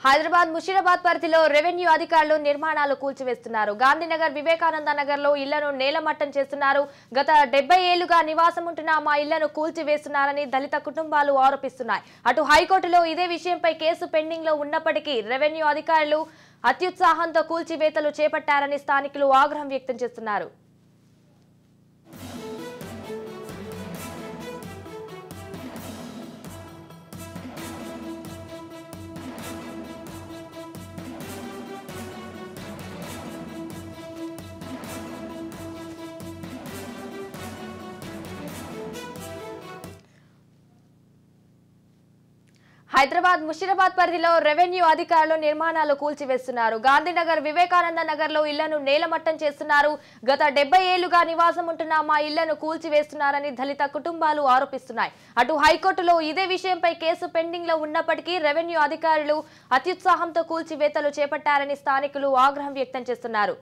హైదరాబాద్ ముషీరాబాద్ పరిధిలో రెవెన్యూ అధికారులు నిర్మాణాలు కూల్చివేస్తున్నారు. గాంధీనగర్, వివేకానంద నగర్ లో ఇళ్లను నేలమట్టం చేస్తున్నారు. గత 70 ఏళ్లుగా నివాసం ఉంటున్న మా ఇళ్లను కూల్చివేస్తున్నారని దళిత కుటుంబాలు ఆరోపిస్తున్నాయి. అటు హైకోర్టులో ఇదే విషయంపై కేసు పెండింగ్ లో ఉన్నప్పటికీ రెవెన్యూ అధికారులు అత్యుత్సాహంతో కూల్చివేతలు చేపట్టారని స్థానికులు ఆగ్రహం వ్యక్తం చేస్తున్నారు. హైదరాబాద్ ముషీరాబాద్ పరిధిలో రెవెన్యూ అధికారులు నిర్మాణాలు కూల్చివేస్తున్నారు. గాంధీనగర్, వివేకానంద నగర్ లో ఇళ్లను నేలమట్టం చేస్తున్నారు. గత 70 ఏళ్లుగా నివాసం ఉంటున్న మా ఇళ్లను కూల్చివేస్తున్నారని దళిత కుటుంబాలు ఆరోపిస్తున్నాయి. అటు హైకోర్టులో ఇదే విషయంపై కేసు పెండింగ్ లో ఉన్నప్పటికీ రెవెన్యూ అధికారులు అత్యుత్సాహంతో కూల్చివేతలు చేపట్టారని స్థానికులు ఆగ్రహం వ్యక్తం చేస్తున్నారు.